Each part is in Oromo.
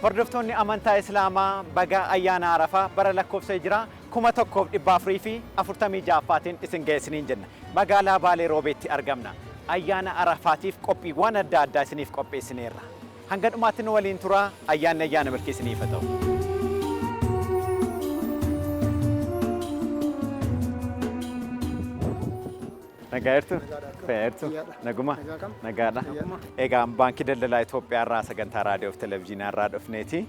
Hordoftoonni amantaa Islaamaa baga ayyaana Arafaa bara lakkoofsa Hijiraa 1446ffaatiin isin geessiniin jenna. Magaalaa Baalee Roobeetti argamna. Ayyaana Arafaatiif qophiiwwan adda addaa isiniif qopheessineerra. Hanga dhumaatti nu waliin turaa. Ayyaanni ayyaana milkii isiniif haa ta'u. Nagairtu, Fairtu, Naguma, Nagada. Egaan Baankii Daldalaa Itoophiyaa irraa sagantaa raadiyoo fi televezyiinii irraa dhufneeti.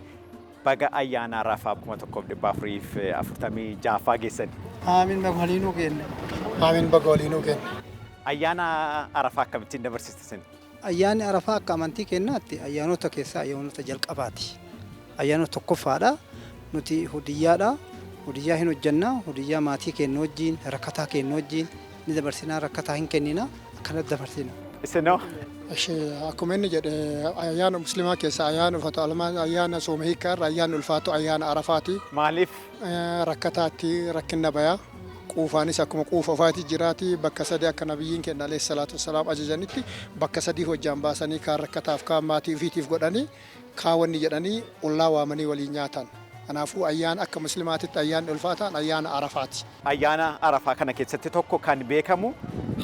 Baga ayyaana Arafaa 1446ffaa geessani. Amiin baga waliinuu kenna. Amiin baga waliinuu kenna. Ayyaana Arafaa akkamittiin dabarsiisan? Ayyaanni Arafaa akka amantii kennaatti ayyaanota keessaa ayyaanota jalqabaati. Ayyaanota tokkoffaadha. Nuti hudiyyaadha. Hudiyyaa hin hojjannaa. Hudiyyaa maatii kennu wajjin, rakkataa kennu wajjin. Ni dabarsinaa rakkataa hin kennina akkanatti dabarsina. Isinoo? Akkuma inni jedhe ayyaana musliimaa keessa ayyaana ulfaatu ayyaana sooma hiikaa irraa ayyaana ulfaatu ayyaana Arafaati. Maaliif? Rakkataatti rakkinna bayaa. Quufaanis akkuma quufa ofaati jiraati bakka sadii akka nabiyyiin kenna alayhi salaatu wassalaam ajajanitti bakka sadii hojjaan baasanii kaan rakkataaf kaan maatii ofiitiif godhanii kaawwanni jedhanii ollaa waamanii waliin nyaatan. Kanaafuu ayyaana akka musliimaatitti ayyaanni ulfaataan ayyaana Arafaati. Ayyaana Arafaa kana keessatti tokko kan beekamu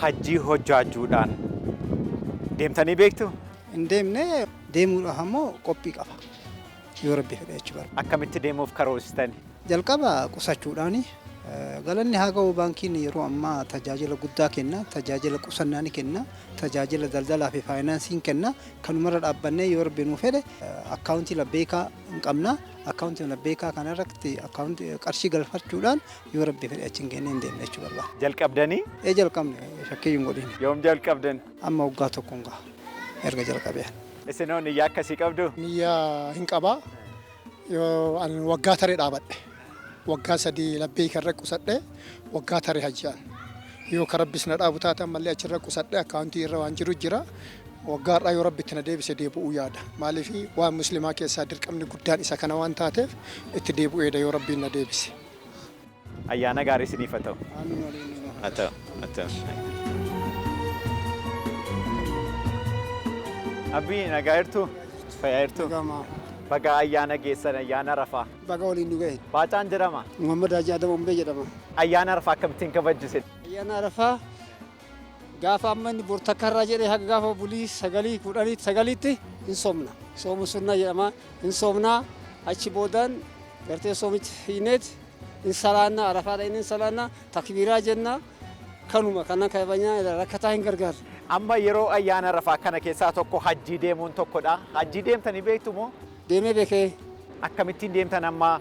hajjii hojjaajuudhaan. Deemtanii beektu? Hin deemne deemuudhaaf ammoo qophii qaba. Yoo Rabbi fedhe jechuu barbaada. Akkamitti deemuuf karoorsitan? Jalqaba qusachuudhaani. Galanni haa ga'u baankiin yeroo ammaa tajaajila guddaa kenna, tajaajila qusannaa ni kenna, tajaajila daldalaa fi faayinaansiin kenna. Kanumarra dhaabbannee yoo Rabbi nuu fedhe akkaawuntii labbeekaa hin qabna. Akkaawuntii labbeekaa kanarratti akkaawuntii qarshii galfachuudhaan yoo Rabbi fedhe achiin kennee hin deemne jechuu barbaada. Jalqabdanii? Jalqabne shakkiyyuu hin godhin. Yoom jalqabdan? Amma waggaa tokkoon gaha erga jalqabeen. Isinoo niyyaa akkasii qabdu? Niyyaa hin qabaa. Yoo ani waggaa taree dhaabadhe. Waggaa sadii labbee kan rakkusadhe waggaa taree hajjaan yoo karabbis na dhaabu taatan mallee achi rakkusadhe akkaawuntii irra waan jiru jira waggaadhaa yoo Rabbi itti na deebise deebi'uu yaada maaliif waan musliimaa keessaa dirqamni guddaan isa kana waan taateef itti deebi'eedha yoo Rabbiin na deebise. Ayyaana gaarii isiniif haa ta'u. Haa ta'u. Abbii nagaa jirtu? Fayyaa jirtu? Baga ayyaana geessan ayyaana Arafaa. Baga waliin nu ga'e. Baacaan jedhama? Muhammad Hajji Adam Ombee jedhama. Ayyaana Arafaa akkamittiin kabajjisin? Ayyaana Arafaa gaafa amma inni bortakkarraa jedhee haga gaafa bulii sagalii kudhanii sagaliitti hin soomna. Soomu sunnaa jedhama. Hin soomnaa achi boodaan gartee soomichi hiineet hin salaannaa Arafaadha inni hin salaannaa takbiiraa jennaa kanuma kana kabajanyaa rakkataa hin gargaaru. Amma yeroo ayyaana Arafaa kana keessaa tokko hajjii deemuun tokkodha. Hajjii deemtanii beektu moo? Deemee beekee. Akkamittiin deemtan amma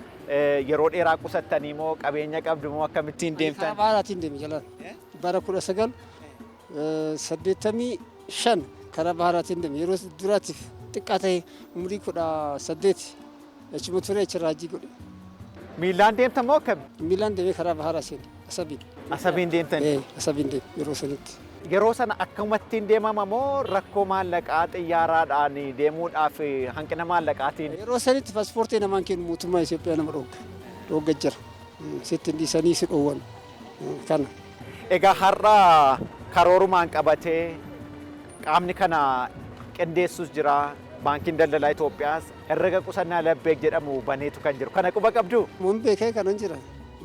yeroo dheeraa qusattanii moo qabeenya qabdu moo akkamittiin deemtan? Karaa baharaatiin deeme jalaan. Bara 1985 karaa baharaatiin deeme yeroo duraatiif xiqqaa ta'e umurii 18 achuma ture achirraa hajjii godhe. Miilaan deemtan moo akkami? Miilaan deemee karaa baharaa seene Asabiin. Asabiin deemtan? Asabiin deeme yeroo sanitti. Yeroo sana akkamittiin deemama moo rakkoo maallaqaa xiyyaaraadhaan deemuudhaaf hanqina maallaqaatiin? Yeroo sanitti paaspoortii namaan kennu mootummaa Itoophiyaa nama dhoogga jira. Sitti dhiisanii si dhoowwan kana. Egaa har'a karoorumaan qabatee qaamni kana qindeessus jira. Baankiin Daldalaa Itoophiyaas herrega qusannaa labbeek jedhamu baneetu kan jiru. Kana quba qabdu? Mun beekee kanan jira.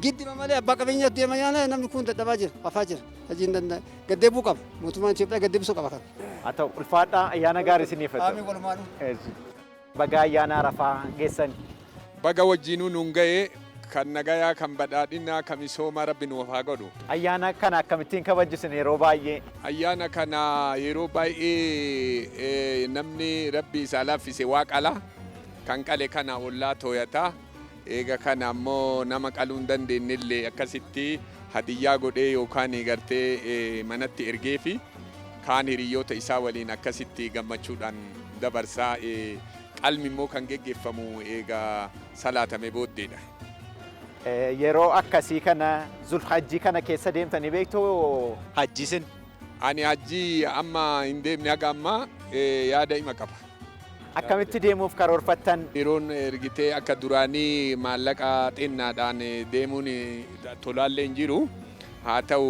Giddima malee abbaa qabeenyaa deema yaana namni kun dadhabaa jira hafaa jira hojiin danda'a gaddeebuu qaba mootummaan Itoophiyaa gaddeebisuu qaba kan. Haa ta'u ulfaadhaa ayyaana gaarii isiniif haa ta'u. Amiin walumaadhu. Baga ayyaana Arafaa geessan. Baga wajjinuu nuun ga'ee kan nagayaa kan badhaadhinaa kan misooma Rabbi nuuf haa godhu. Ayyaana kana akkamittiin kabajjisin yeroo baay'ee? Ayyaana kana yeroo baay'ee namni Rabbi isaa laaffise waaqala kan qale kana ollaa tooyataa. Eega kana ammoo nama qaluu hin dandeenyellee akkasitti hadiyyaa godhee yookaan gartee manatti ergee fi kaan hiriyoota isaa waliin akkasitti gammachuudhaan dabarsaa qalmi immoo kan geggeeffamu eega salaatamee booddeedha. Yeroo akkasii kana zulhajjii kana keessa deemtanii beektu hajjisin? Ani hajjii amma hin deemne haga ammaa yaada ima qaba. Akkamitti deemuuf karoorfattan? Yeroon ergitee akka duraanii maallaqa xinnaadhaan deemuun tolaallee hin jiru. Haa ta'u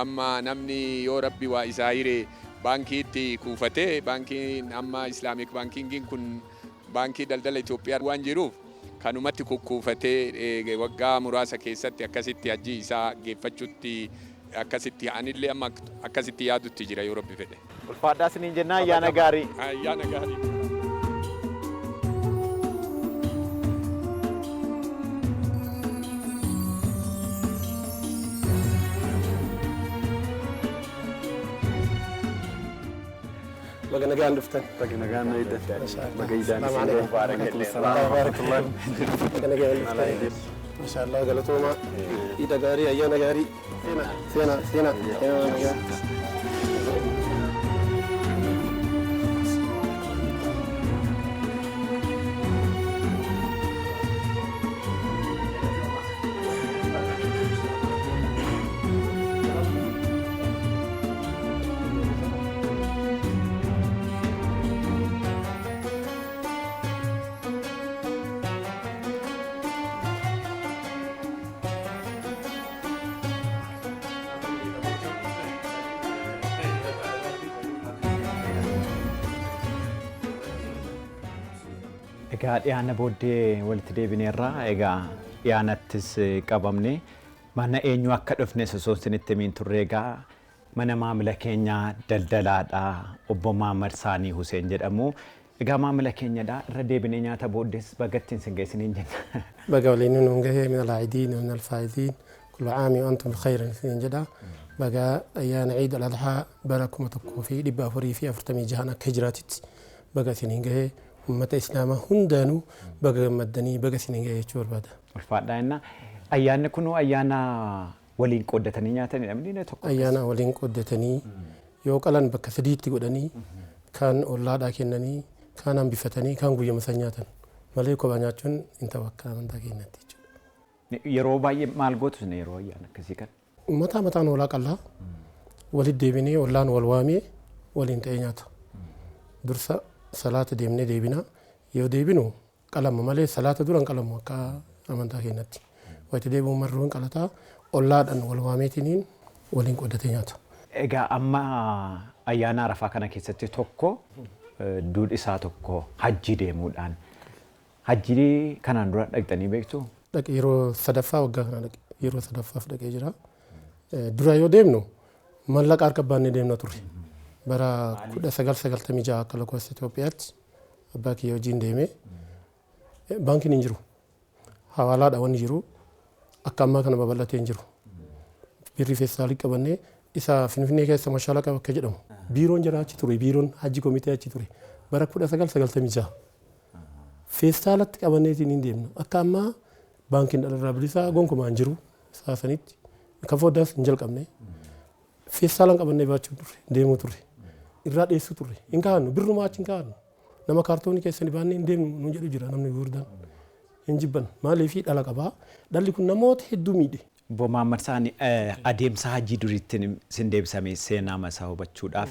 amma namni yoo Rabbi waa isaa hiree baankiitti kuufatee baankiin amma Islaamic Banking kun baankii daldala Itoophiyaa waan jiruuf kanumatti kukkuufatee waggaa muraasa keessatti akkasitti hajji isaa geeffachuutti akkasitti anillee amma akkasitti yaadutti jira yoo Rabbi fedhe. Ulfaadhaa isiniin jennaa ayyaana gaarii. Ayyaana gaarii. بقى نجان دفتن Bakki nagaan na hiddan. Bakka idaan السلام isin عليكم. بارك الله بقى نجان دفتن ما شاء الله قالتوما إذا قاري أيانا قاري سينا Egaa dhiyaana booddee walitti deebineerraa egaa dhiyaanattis qabamne mana eenyu akka dhufne osoo isinitti himin turre egaa mana maamila keenya daldalaadha obbo Mahammad Saanii Huseen jedhamu. Egaa maamila keenyadha irra deebinee nyaata booddees bagattiin sin geessiniin jenna. بقى ولينون ونجاه من العائدين ومن الفائزين كل عام وأنتم بخير سين جدا بقى أيان عيد الأضحى باركم تكوفي دبا فري في أفرتمي جهانا كهجراتت بقى سنين جاه أمة إسلام هندانو بقى مدني بقى سنين جاه شور بعد. Ulfaadhaa jenna ayyaanni kun ayyaana waliin qooddatanii nyaatanidha midhine tokko. Ayyaana waliin qooddatanii yoo qalan bakka sadiitti godhanii kan ollaadhaa kennanii kan hambifatanii kan guyyama san nyaatan malee kophaa nyaachuun hin ta'u akka amantaa keenyatti jechuudha. Yeroo baay'ee maal gootu isin yeroo ayyaana akkasii kan? Mataan hoolaa qal'aa walitti deebinee ollaan wal waamee waliin ta'ee nyaata. Dursa salaata deemnee deebina yoo deebinu qalama malee salaata duran qalamu akka amantaa keenyatti. Walitti deebi'uun marruun qalataa ollaadhaan wal waameetiniin waliin qooddatee nyaata. Egaa amma ayyaana Arafaa kana keessatti tokko duudhi isaa tokko hajji deemuudhaan hajji kanaan dura dhaqxanii beektu? Dhaqee yeroo sadaffaa waggaa kana dhaqe yeroo sadaffaaf dhaqee jira. Dura yoo deemnu mallaqa harka baannee deemna turre. Bara 1996 akka lakkoofsa Itoophiyaatti abbaa kiyya wajjin deemee baankiin hin jiru. Hawaalaadha wanni jiru akka ammaa kana babal'atee hin jiru. Birrii feestaalii qabannee isa Finfinnee keessa mashaalaqa bakka jedhamu. Biiroon jira achi ture biiroon hajji komitee achi ture. Bara 1996 feestaalatti qabanneetiin hin deemna. Akka ammaa baankiin dhalarraa bilisaa gonkumaa hin jiru saasanitti kan foddaas hin jalqabne. Feestaalaan qabannee baachuu turre deemuu turre irraa dheessuu turre hin kaa'annu birrumaa achi hin kaa'annu nama kaartoonii keessanii baannee hin deemnu nu jedhu jira namni gurguddaan hin jibban maaliif dhala qabaa dhalli kun namoota hedduu miidhe. Obbo Mahammad Saanii adeemsa hajjii duriitti sin deebisame seenaa masaa hubachuudhaaf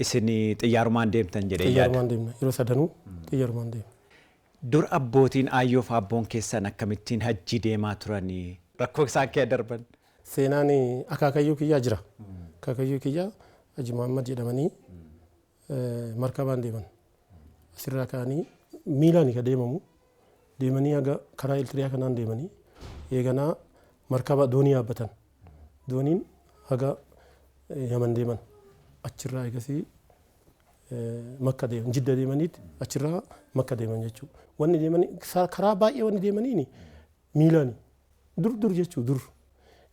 isin xiyyaarumaan deemtan jedhee yaada. Xiyyaarumaan deemna yeroo sadanuu xiyyaarumaan deemna. Dur abbootiin aayyoo fi abboon keessan akkamittiin hajjii deemaa turanii rakkoo isaan kee darban? Seenaan akaakayyuu kiyyaa jira. Akaakayyuu kiyyaa Haji Muhammad jedhamanii markabaan deeman. Asirraa ka'anii miilaan ka deemamu deemanii haga karaa Iltiriyaa kanaan deemanii eeganaa markaba doonii yaabbatan. Dooniin haga Yaman deeman. Achirraa eegasii Makka deeman. Jidda deemaniiti achirraa Makka deeman jechuudha. Wanni deemanii karaa baay'ee wanni deemaniini miilaani. Dur jechuu dur.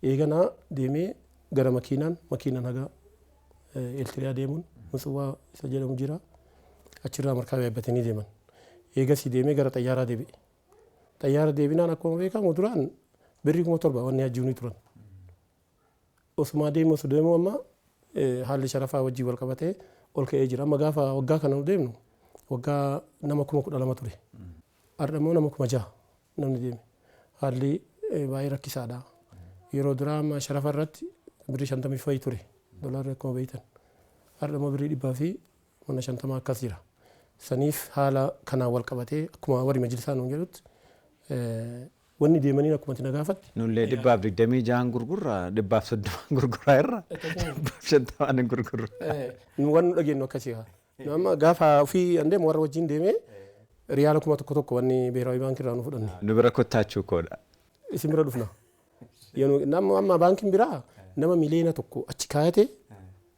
Eeganaa deemee gara makiinaan haga Iltiriyaa deemuun Musuwaa isa jedhamu jira. Achirraa markaba yaabbatanii deeman. Eegasii deemee gara xayyaaraa deebi'e. Xayyaara deebinaan akkuma beekamu duraan birrii 7,000 wanni hajjiunii turan. Osuma deemu amma haalli sharafaa wajjii wal qabatee ol ka'ee jira. Amma gaafa waggaa kana deemnu waggaa nama 12,000 ture. Har'a immoo nama 6,000 namni deeme. Haalli baay'ee rakkisaadha. Yeroo duraa amma sharafa irratti birrii 50 ture. Doolaarri akkuma beektan. Har'a immoo birrii 150 akkas jira. Saniif haala kanaan wal qabatee akkuma warri majlisaa nuun jedhutti wanni deemanii akkuma tina gaafatti. Nullee 126 gurgurra 130 gurguraa irra 150 gurgurra. Nu waan nu dhageenyu akkasii haa. Amma gaafa ofii andeemu warra wajjin deemee riyaala kuma tokko wanni Biheraawi baankii irraa nu fudhanne. Nu bira kottaachuu koodha. Isin bira dhufna. Nama amma baankiin biraa nama miliyoona tokko achi kaayate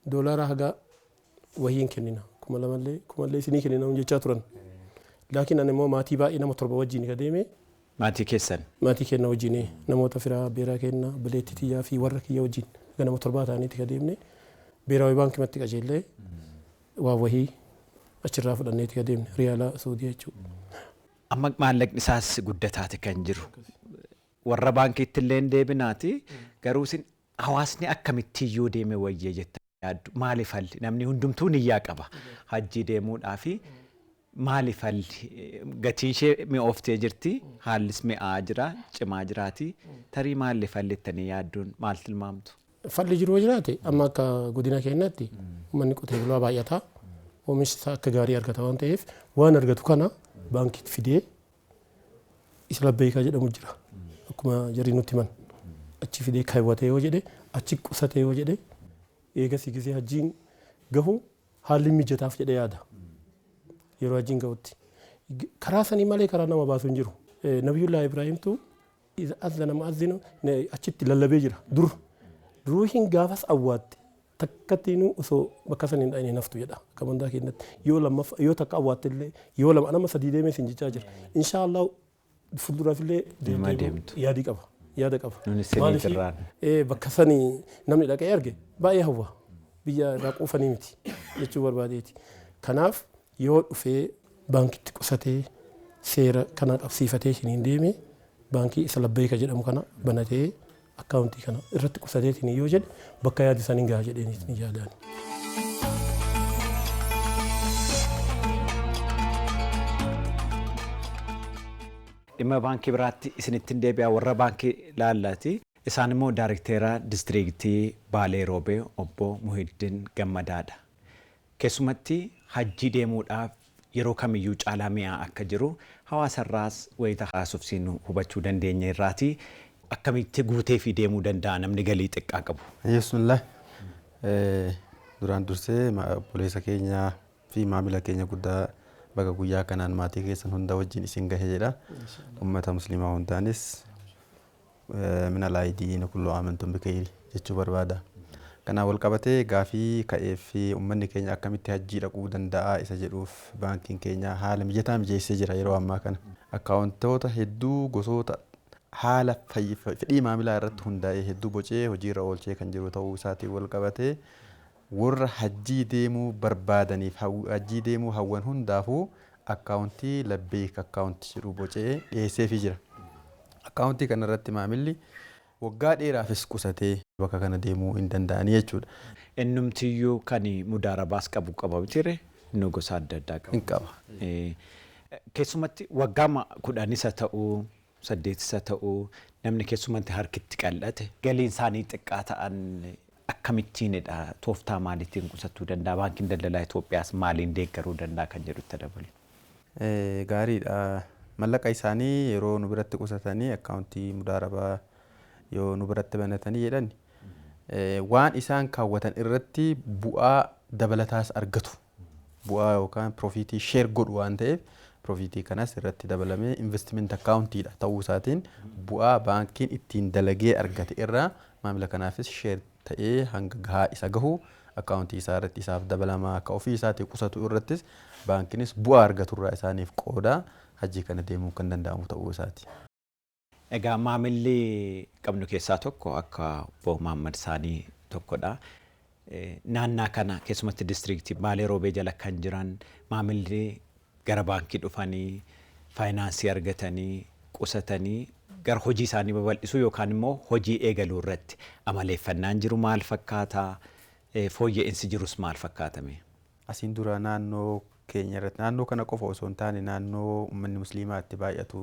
doolaara haga wahiin kennina. Kumallee isinii kennina jechaa turan. Laakiin ani immoo maatii baay'ee nama 7 wajjin ka deeme. Maatii keessan? Maatii keenya wajjin namoota firaa beeraa kenna bileetti tiyyaa fi warra kiyya wajjin nama 7 ta'aniiti ka deemne Biheraawi baankii matti qajeellee waa wahii achirraa fudhanneeti ka deemne riyaala Saawudii jechuudha. Amma maallaqni isaas guddataati kan jiru. Warra baankiitti illee deebinaati garuu isin hawaasni akkamitti deeme wayya jetta yaaddu maaliif halli namni hundumtuu niyyaa qaba hajjii deemuudhaafi maaliif halli gatiin ishee mi'ooftee jirti haallis mi'aa jira cimaa jiraati tarii maaliif hallittanii yaadduun maal tilmaamtu? Falli jiru jiraate amma akka godina keenyatti uummanni qotee bulaa baay'ata oomishni isaa akka gaarii argata waan ta'eef waan argatu kana baankiitti fidee isa labbeekaa jedhamu jira akkuma jarri nutti himan achi fidee kaawwatee yoo jedhe achi qusatee yoo jedhe eegasii gisee hajjiin gahu haalli mijataaf jedhe yaada yeroo hajjiin gahutti karaa sanii malee karaa nama baasu hin jiru. Nabiyullaa Ibraahimtu azana mu'azzinu achitti lallabee jira duruu hin gaafas awwaatte takkattiinuu osoo bakka saniin dha'inee naftu jedha akka mandaa keenyatti yoo takka awwaatte illee yoo lama nama sadii deemee sin jechaa jira inshaallah fuulduraaf illee yaada qaba. Bakka sanii namni dhaqee arge baay'ee hawwa biyya irraa quufanii miti jechuu barbaadeeti. Kanaaf yoo dhufee baankitti qusatee seera kana qabsiifatee isiniin deeme baankii isa labbeeka jedhamu kana banatee akkaawuntii kana irratti qusatee isin yoo jedhe bakka yaadi isaanii gahaa jedheen isin yaadaan. Dhimma baankii biraatti isinittiin deebi'aa warra baankii laallaati. Isaan immoo daarekteera diistiriiktii Baalee Roobee obbo Muhiddin Gammadaadha. Keessumatti hajjii deemuudhaaf yeroo kamiyyuu caalaa mi'aa akka jiru hawaasarraas wayita haasofsiin hubachuu dandeenya irraati. Akkamitti guutee fi deemuu danda'a namni galii xiqqaa qabu? Yesuunillah duraan dursee obboleessa keenyaa fi maamila keenya guddaa baga guyyaa kanaan maatii keessan hunda wajjin isin gahe jedha. Ummata musliimaa hundaanis min alaayidiina kullu amantum bikayri jechuu barbaada. Kana wal qabatee gaafii ka'ee fi uummanni keenya akkamitti hajjii dhaquu danda'a isa jedhuuf baankiin keenya haala mijataa mijeessee jira yeroo ammaa kana. Akkaawuntoota hedduu gosoota haala fedhii maamilaa irratti hundaa'ee hedduu bocee hojiirra oolchee kan jiru ta'uu isaatiin wal qabatee warra hajjii deemuu barbaadaniif hajjii deemuu hawwan hundaafuu akkaawuntii labbeek akkaawuntii jedhu bocee dhiyeesseefii jira. Akkaawuntii kanarratti maamilli waggaa dheeraafis qusatee bakka kana deemuu hin danda'anii jechuudha. Innumtiyyuu kan mudaarabaas qabu qaba bitire inni gosa adda addaa qaba. Hin qaba. Keessumatti waggaa 10 ta'uu 8 ta'uu namni keessumatti harkitti qal'ate galiin isaanii xiqqaa ta'an akkamittiinidha tooftaa maaliitiin qusachuu danda'a baankiin daldalaa Itoophiyaas maaliin deeggaruu danda'a kan jedhutti dabale. Gaariidha. Mallaqa isaanii yeroo nu biratti qusatanii akkaawuntii mudaarabaa yoo nu biratti banatanii jedhan waan isaan kaawwatan irratti bu'aa dabalataas argatu. Bu'aa yookaan profiitii sheer godhu waan ta'eef profiitii kanas irratti dabalamee investiment akkaawuntiidha ta'uu isaatiin bu'aa baankiin ittiin dalagee argate irraa maamila kanaafis sheer ta'ee hanga gahaa isa gahu akkaawuntii isaa irratti isaaf dabalamaa akka ofii isaatii qusatu irrattis baankiinis bu'aa argatu irraa isaaniif qooda hajjii kana deemuu kan danda'amu ta'uu isaati. Egaa maamilli qabnu keessaa tokko akka obbo Muhammad Saanii tokkodha. Naannaa kana keessumatti diistiriiktii Baalee Roobee jala kan jiran maamilli gara baankii dhufanii faayinaansii argatanii qusatanii gara hojii isaanii babal'isuu yookaan immoo hojii eegaluu irratti amaleeffannaan jiru maal fakkaata? Fooyya'insi jirus maal fakkaatame? Asiin dura naannoo keenya irratti naannoo kana qofa osoo hin taane naannoo uummanni musliimaa itti baay'atu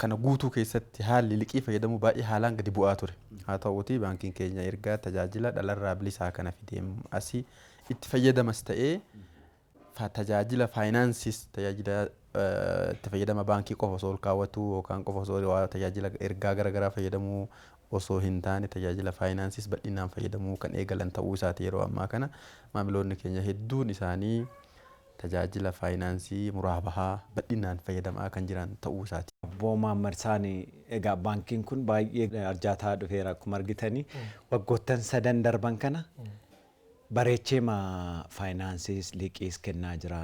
kana guutuu keessatti haalli liqii fayyadamuu baay'ee haalaan gadi bu'aa ture. Haa ta'uutii baankiin keenya ergaa tajaajila dhalarraa bilisaa kana fideemu asii itti fayyadamas ta'ee tajaajila faayinaansiis tajaajila itti fayyadama baankii qofa osoo ol kaawwatu yookaan qofa osoo tajaajila ergaa garaagaraa fayyadamuu osoo hin taane tajaajila faayinaansiis bal'inaan fayyadamuu kan eegalan ta'uu isaati yeroo ammaa kana maamiloonni keenya hedduun isaanii tajaajila faayinaansii muraabahaa bal'inaan fayyadamaa kan jiran ta'uu isaati. Obbo Muhammad Saani egaa baankiin kun baay'ee arjaataa dhufeera akkuma argitanii waggoottan 3 darban kana bareechema faayinaansiis liqiis kennaa jira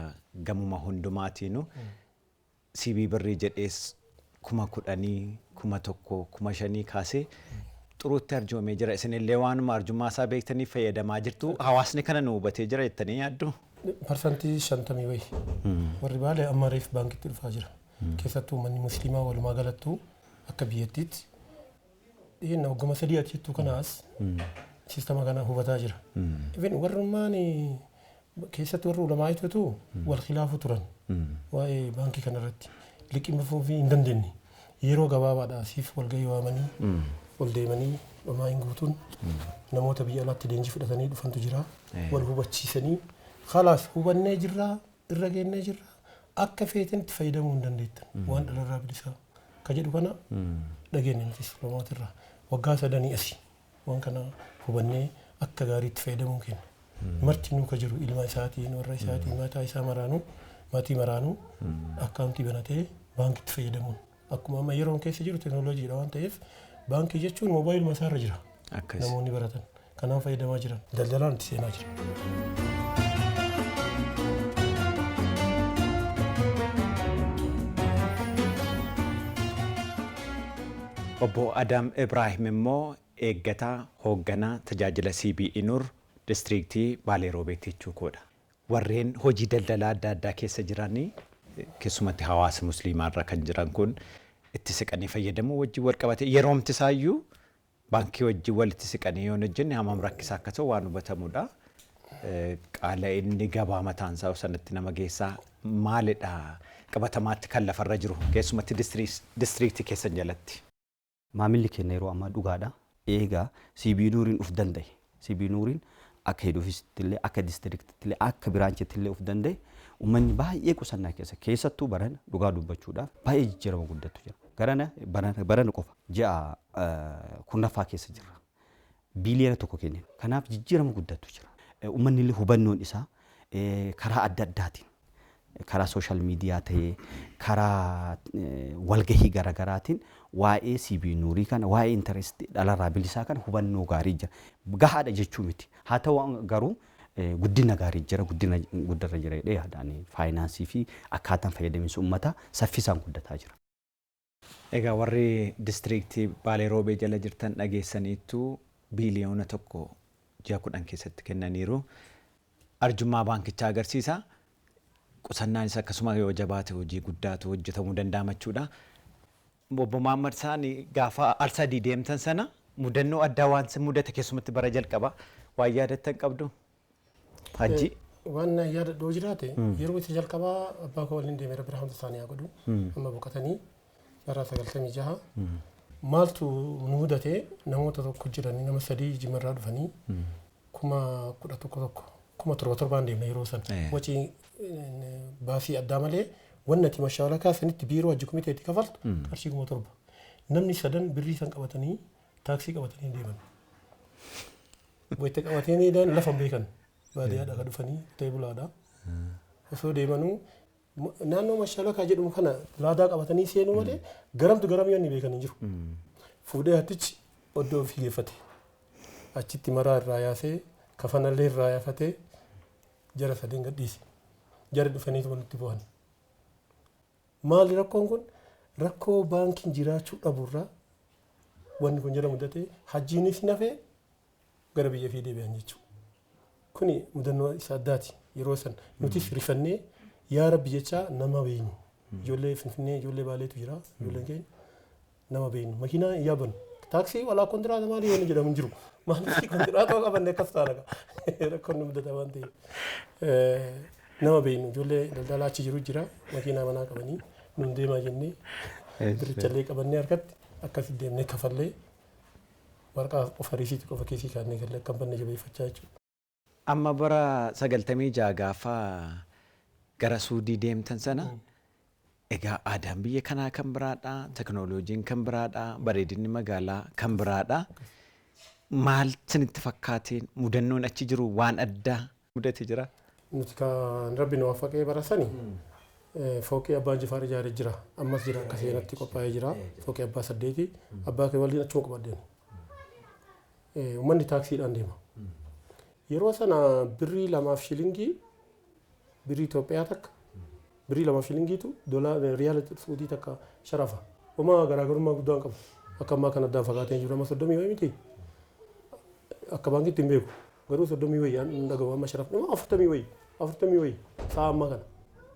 gamuma hundumaatiinu CB birrii jedhees 10,000 1,000 5,000 kaasee xuruutti arjoomee jira isinillee waanuma arjummaa isaa beektanii fayyadamaa jirtu hawaasni kana nu hubatee jira jettanii yaaddu. Parsantii 50 wayi warri baalee amma reef baankitti dhufaa jira keessattuu manni musliimaa walumaa galattuu akka biyyattiitti dhiyeenya hoggama 3 achittuu kanaas sistema kana hubataa jira. Even warrummaan keessatti warri ulamaa itutu wal khilaafu turan waa'ee baankii kanarratti liqimfuu fi hin dandeenye yeroo gabaabaadhaa siif walgahii waamanii wal deemanii dhumaa hin guutuun namoota biyya alaatti leenjii fudhatanii dhufantu jira wal hubachiisanii khalaas hubannee jirraa irra geennee jirraa akka feetanitti fayyadamuu hin dandeettan waan dhalarraa bilisaa ka jedhu kana dhageenne nutis lomaatirraa waggaa 3 asii waan kana hubannee akka gaariitti fayyadamuu kenna marti nuu ka jiru ilma isaatiin warra isaatiin mataa isaa maraanuu maatii maraanuu akkaawuntii banatee baankitti fayyadamuun akkuma amma yeroon keessa jiru teknooloojiidha waan ta'eef baankii jechuun moobaayiluma isaarra jira namoonni baratan kanaan fayyadamaa jiran daldalaan itti seenaa jira. Obbo Adam Ibrahim immoo eeggataa hoogganaa tajaajila CBE Nur distriiktii Baalee Roobeetti jechuudha. Warreen hojii daldalaa adda addaa keessa jiranii keessumatti hawaasa musliimaa irra kan jiran kun itti siqanii fayyadamu wajjin wal qabate yeroomti isaayyuu baankii wajjin walitti siqanii yoo hojjenne hammam rakkisaa akka ta'u waan hubatamudha. Qaala inni gabaa mataan isaa sanatti nama geessaa maalidha qabatamaatti kan lafarra jiru keessumatti distriiktii keessa jalatti. Maamilli keenya yeroo ammaa dhugaadha. Eegaa CBE Nuriin uf danda'e. CBE Nuriin akka head office-tillee akka districttillee akka biraanchittillee uf danda'e uummanni baay'ee qusannaa keessattuu barana dhugaa dubbachuudhaaf baay'ee jijjiirama guddatu jira. Barana qofa ji'a kurnaffaa keessa jirra. Biiliyoona 1 kennin. Kanaaf jijjiirama guddatu jira. Uummanni illee hubannoon isaa karaa adda addaatiin karaa social media ta'ee karaa walgahii garaagaraatiin waa'ee CBE Nurii kana waa'ee interest dhalarraa bilisaa kana hubannoo gaarii jira. Gahaadha jechuu miti. Haa ta'u garuu guddina gaarii jira guddarra jira jedhee yaadaan faayinaansii fi akkaataan fayyadaminsa uummataa saffisaan guddataa jira. Egaa warri distriiktii Baalee Roobee jala jirtan dhageessaniitu biiliyoona 1 ji'a 10 keessatti kennaniiru. Arjummaa baankichaa agarsiisa. Qusannaan isa akkasuma yoo jabaate hojii guddaatu hojjetamuu danda'amachuudha. Obbo Muhammad Saani gaafa al-sadii deemtan sana mudannoo addaa waan mudate keessumatti bara jalqaba waan yaadattan qabdu hajji. Waan yaadadhoo jiraate yeroo itti jalqabaa abbaa koo waliin deemee rabbi rahamtu isaanii haa godhu amma boqotanii bara 96 maaltu nu mudate namoota tokko jiranii nama 3 jimarraa dhufanii 11,000 deemna yeroo san wacii baasii addaa malee wannati mashaala kaasanitti biiroo hojii komiteetti kafaltu qarshii 7,000 namni 3 birrii san qabatanii taaksii qabatanii deeman. Wayita qabatanii deeman lafa beekan baadiyyaadhaa ka dhufanii ta'ee bulaadhaa osoo deemanuu naannoo mashaala kaa jedhamu kana laadaa qabatanii seenuu malee garamtu garam yoonni beekan hin jiru. Fuudhee hattichi oddoo ofii geeffate achitti maraa irraa yaasee kafanallee irraa yaafatee jara 3 gadhiise. Jara dhufaniitu walitti bu'an. Maali rakkoon kun? Rakkoo baankiin jiraachuu dhabuurraa wanni kun jala mudate hajjiinis nafee gara biyya fi deebi'an jechuudha. Kuni mudannoo isa addaati yeroo san nutis rifannee yaa rabbi jechaa nama beeynu. Ijoollee Finfinnee ijoollee Baaleetu jira ijoolleen keenya nama beeynu. Makiinaa hin yaabanu. Taaksii walaa kontiraata maalii yoo jedhamu hin jiru. Maaliif kontiraata qabanne akkas ta'a rakkoon nu mudata waan ta'eef. Nama beeynu ijoollee daldalaa achi jiru jira makiinaa manaa qabanii nun deemaa jennee birichallee qabannee harkatti akkas deemnee kafallee waraqaa qofa riisiitii qofa keessii kaannee galee akka banne jabeeffachaa jechuudha. Amma bara 96 gaafa gara Suudii deemtan sana egaa aadaan biyya kanaa kan biraadha teknooloojiin kan biraadha bareedinni magaalaa kan biraadha maal sinitti fakkaateen mudannoon achi jiru waan addaa mudate jira. nuti kan rabbi nu waffaqee barasani fooqii abbaan Jifaar ijaaree jira ammas jira akka seenatti qophaa'ee jira fooqii abbaa 8 abbaa kee waliin achuma qabadeen uummanni taaksiidhaan deema yeroo sana birrii 2 shilingii birrii Itoophiyaa takka birrii 2 shilingiitu riyaala Suudii takka sharafa uma garaagarummaa guddaan qabu akka ammaa kan addaan fagaatee jiru amma 30 wayi miti akka baankitti hin beeku garuu 30 wayi aan dhagahu amma sharafa 40 wayi saa amma kana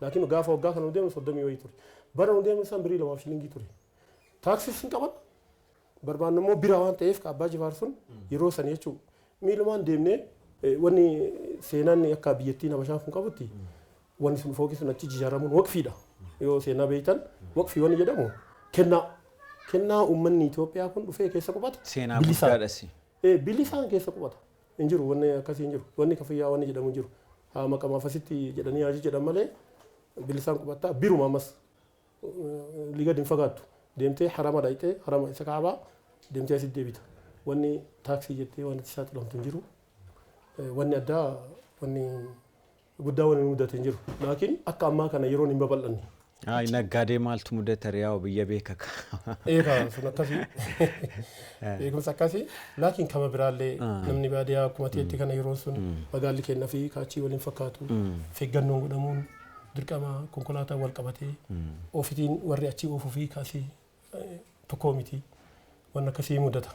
laakiin gaafa waggaa kana deemu 30 wayi ture bara deemu san birrii 2 shilingii ture taaksii hin qaban barbaannu immoo bira waan ta'eef abbaa Jifaar sun yeroo san jechuun miilumaan deemnee wanni seenaan akka biyyattiin Habashaan kun qabutti wanni sun fooqi sun achi ijaaramuun waqfiidha yoo seenaa beektan waqfii wanni jedhamu kennaa uummanni Itoophiyaa kun dhufee keessa qubata seenaa guddaadhas bilisaan keessa qubata hin jiru wanni akkasii hin jiru wanni kafiyyaa wanni jedhamu hin jiru haa maqamaaf asitti jedhanii haaji jedhan malee bilisaan qubataa biruma ammas liga din fagaattu deemtee harama dhayxee harama isa kaabaa deemtee asitti deebita wanni taaksii jettee wanni isaa xilamtu hin jiru wanni addaa wanni guddaa wanni mudate hin jiru laakiin akka ammaa kana yeroon hin babal'anne. Naggaadee maaltu mudate riyaa biyya beekaka. Sun akkasii beekumsa akkasii laakiin kama biraallee namni baadiyyaa akkuma ta'etti kana yeroo sun magaalli kennaa fi kaachii waliin fakkaatu feeggannoon godhamuun dirqama konkolaataa wal qabatee ofitiin warri achii oofuu fi kaasii tokkoo miti waan akkasii mudata.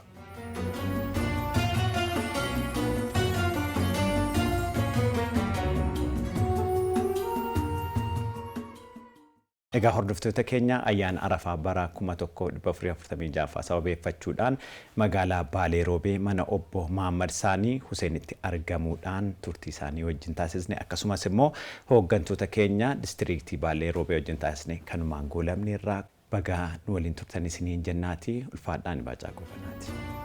Egaa hordoftoota keenya ayyaana Arafaa bara 1446 sababeeffachuudhaan magaalaa Baalee Roobee mana obbo Mahammad Saanii Huseenitti argamuudhaan turtii isaanii wajjin taasisne akkasumas immoo hooggantoota keenya distriiktii Baalee Roobee wajjin taasisne kanumaan goolabne irraa bagaa nu waliin turtan isiniin jennaati ulfaadhaan baacaa goofanaati.